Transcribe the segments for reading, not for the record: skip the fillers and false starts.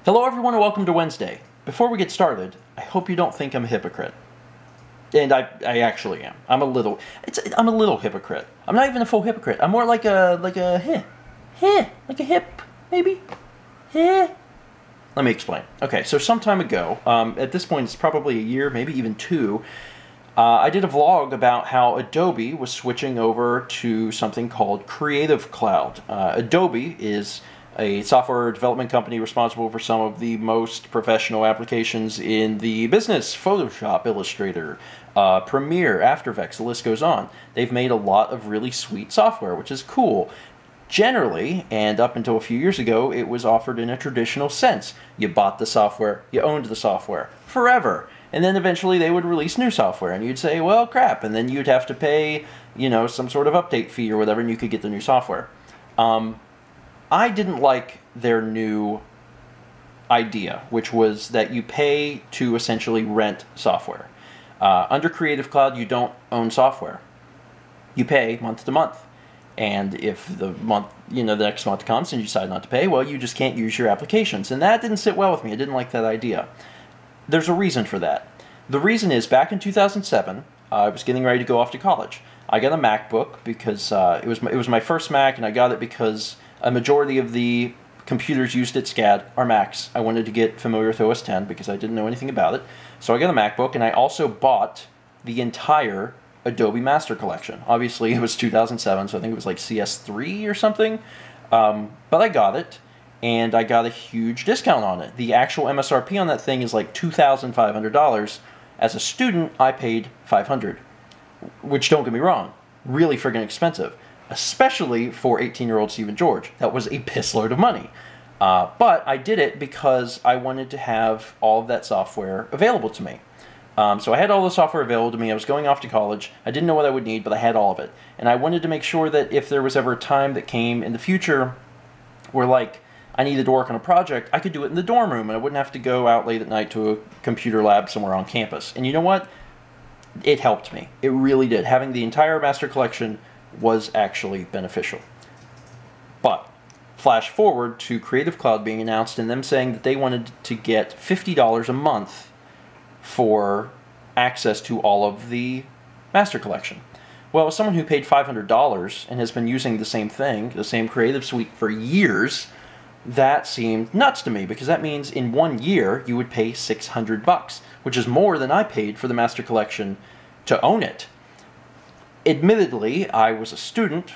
Hello everyone and welcome to Wednesday. Before we get started, I hope you don't think I'm a hypocrite. And I actually am. I'm a little hypocrite. I'm not even a full hypocrite. I'm more like a hip, maybe? Let me explain. Okay, so some time ago, at this point it's probably a year, maybe even two, I did a vlog about how Adobe was switching over to something called Creative Cloud. Adobe is a software development company responsible for some of the most professional applications in the business. Photoshop, Illustrator, Premiere, After Effects, the list goes on. They've made a lot of really sweet software, which is cool. Generally, and up until a few years ago, it was offered in a traditional sense. You bought the software, you owned the software, forever. And then eventually they would release new software, and you'd say, well, crap, and then you'd have to pay, you know, some sort of update fee or whatever, and you could get the new software. I didn't like their new idea, which was that you pay to essentially rent software. Under Creative Cloud, you don't own software. You pay month to month. And if the next month comes and you decide not to pay, well, you just can't use your applications. And that didn't sit well with me. I didn't like that idea. There's a reason for that. The reason is back in 2007, I was getting ready to go off to college. I got a MacBook because it was my first Mac, and I got it because a majority of the computers used at SCAD are Macs. I wanted to get familiar with OS X because I didn't know anything about it. So I got a MacBook, and I also bought the entire Adobe Master Collection. Obviously, it was 2007, so I think it was like CS3 or something. But I got it, and I got a huge discount on it. The actual MSRP on that thing is like $2,500. As a student, I paid $500, which, don't get me wrong, really friggin' expensive. Especially for 18-year-old Stephen George. That was a piss load of money. But I did it because I wanted to have all of that software available to me. So I had all the software available to me. I was going off to college. I didn't know what I would need, but I had all of it. And I wanted to make sure that if there was ever a time that came in the future where, like, I needed to work on a project, I could do it in the dorm room, and I wouldn't have to go out late at night to a computer lab somewhere on campus. And you know what? It helped me. It really did. Having the entire master collection was actually beneficial. But flash forward to Creative Cloud being announced and them saying that they wanted to get $50 a month for access to all of the master collection. Well, as someone who paid $500 and has been using the same thing, the same Creative Suite for years, that seemed nuts to me, because that means in 1 year you would pay $600, which is more than I paid for the master collection to own it. Admittedly, I was a student,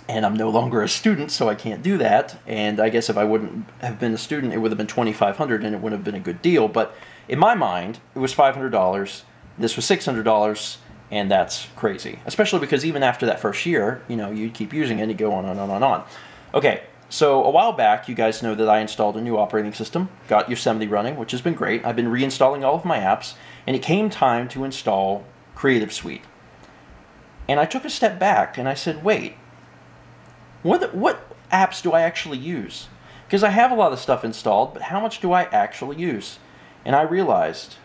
and I'm no longer a student, so I can't do that. And I guess if I wouldn't have been a student, it would have been $2,500, and it would have been a good deal. But in my mind, it was $500. This was $600, and that's crazy. Especially because even after that first year, you know, you'd keep using it, and you go on and on and on. Okay, so a while back, you guys know that I installed a new operating system, got Yosemite running, which has been great. I've been reinstalling all of my apps, and it came time to install Creative Suite. And I took a step back and I said, wait, what apps do I actually use? Because I have a lot of stuff installed, but how much do I actually use? And I realized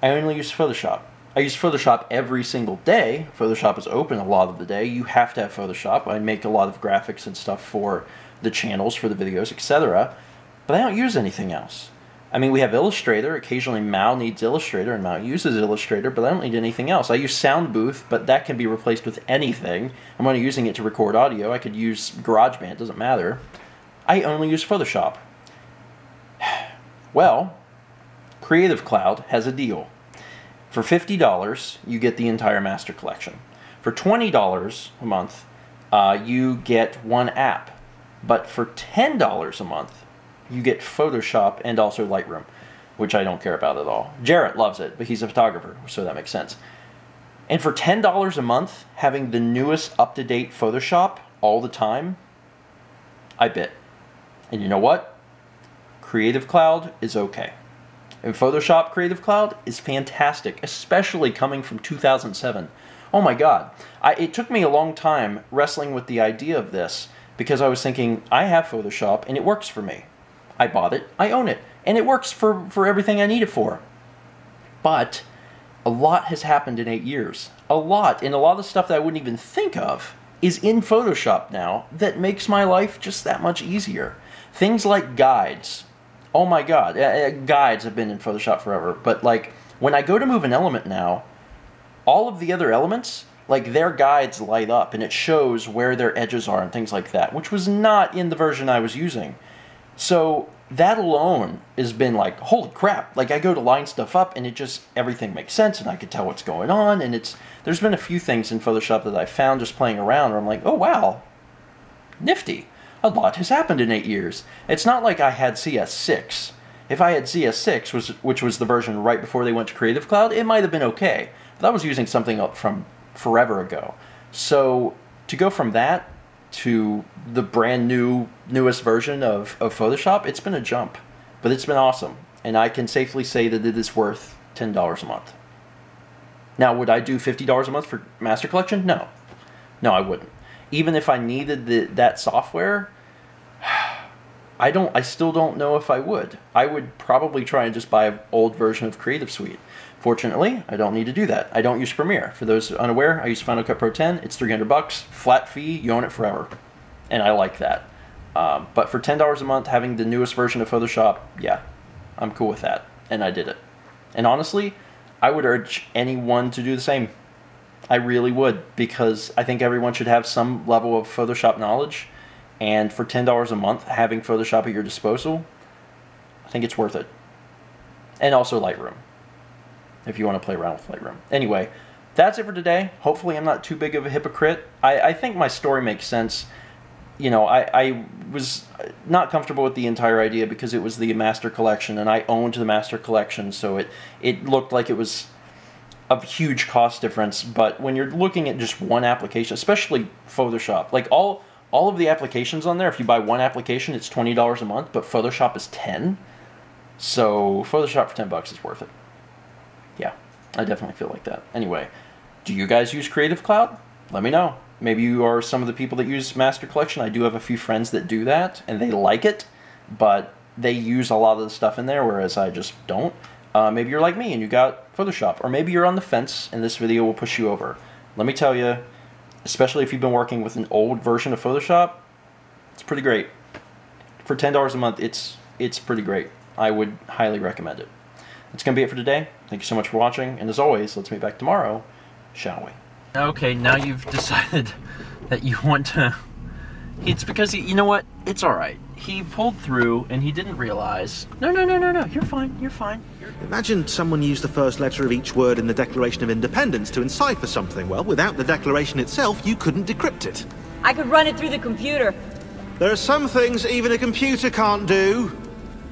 I only use Photoshop. I use Photoshop every single day. Photoshop is open a lot of the day. You have to have Photoshop. I make a lot of graphics and stuff for the channels, for the videos, etc. But I don't use anything else. I mean, we have Illustrator. Occasionally Mao needs Illustrator, and Mao uses Illustrator, but I don't need anything else. I use Sound Booth, but that can be replaced with anything. I'm only using it to record audio. I could use GarageBand, it doesn't matter. I only use Photoshop. Well, Creative Cloud has a deal. For $50, you get the entire master collection. For $20 a month, you get one app. But for $10 a month, you get Photoshop and also Lightroom, which I don't care about at all. Jarrett loves it, but he's a photographer, so that makes sense. And for $10 a month, having the newest up-to-date Photoshop all the time, I bit. And you know what? Creative Cloud is okay. And Photoshop Creative Cloud is fantastic, especially coming from 2007. Oh my God. It took me a long time wrestling with the idea of this, because I was thinking, I have Photoshop and it works for me. I bought it, I own it, and it works for everything I need it for. But a lot has happened in 8 years. A lot, and a lot of stuff that I wouldn't even think of is in Photoshop now that makes my life just that much easier. Things like guides. Oh my god, guides have been in Photoshop forever, but like when I go to move an element now, all of the other elements, like their guides light up and it shows where their edges are and things like that, which was not in the version I was using. So that alone has been like, holy crap, like I go to line stuff up and it just, everything makes sense and I can tell what's going on, and there's been a few things in Photoshop that I found just playing around where I'm like, oh wow, nifty. A lot has happened in 8 years. It's not like I had CS6. If I had CS6, which was the version right before they went to Creative Cloud, it might have been okay. But I was using something up from forever ago. So to go from that to the brand newest version of Photoshop, it's been a jump. But it's been awesome. And I can safely say that it is worth $10 a month. Now, would I do $50 a month for Master Collection? No. No, I wouldn't. Even if I needed that software, I still don't know if I would. I would probably try and just buy an old version of Creative Suite. Fortunately, I don't need to do that. I don't use Premiere. For those unaware, I use Final Cut Pro 10. It's $300, flat fee, you own it forever. And I like that. But for $10 a month, having the newest version of Photoshop, yeah, I'm cool with that. And I did it. And honestly, I would urge anyone to do the same. I really would, because I think everyone should have some level of Photoshop knowledge, and for $10 a month, having Photoshop at your disposal, I think it's worth it. And also Lightroom, if you want to play around with Lightroom. Anyway, that's it for today. Hopefully I'm not too big of a hypocrite. I think my story makes sense. You know, I was not comfortable with the entire idea because it was the Master Collection, and I owned the Master Collection, so it looked like it was a huge cost difference. But when you're looking at just one application, especially Photoshop, like all of the applications on there, if you buy one application, it's $20 a month, but Photoshop is $10. So Photoshop for $10 is worth it. Yeah, I definitely feel like that. Anyway, do you guys use Creative Cloud? Let me know. Maybe you are some of the people that use Master Collection. I do have a few friends that do that, and they like it, but they use a lot of the stuff in there, whereas I just don't. Maybe you're like me and you got Photoshop, or maybe you're on the fence and this video will push you over. Let me tell you, especially if you've been working with an old version of Photoshop, it's pretty great. For $10 a month, it's pretty great. I would highly recommend it. That's going to be it for today. Thank you so much for watching, and as always, let's meet back tomorrow, shall we? Okay, now you've decided that you want to... It's because, you know what? It's alright. He pulled through and he didn't realize... No, you're fine, you're fine. Imagine someone used the first letter of each word in the Declaration of Independence to encipher something. Well, without the Declaration itself, you couldn't decrypt it. I could run it through the computer. There are some things even a computer can't do.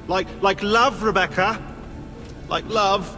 Like love, Rebecca. Like love.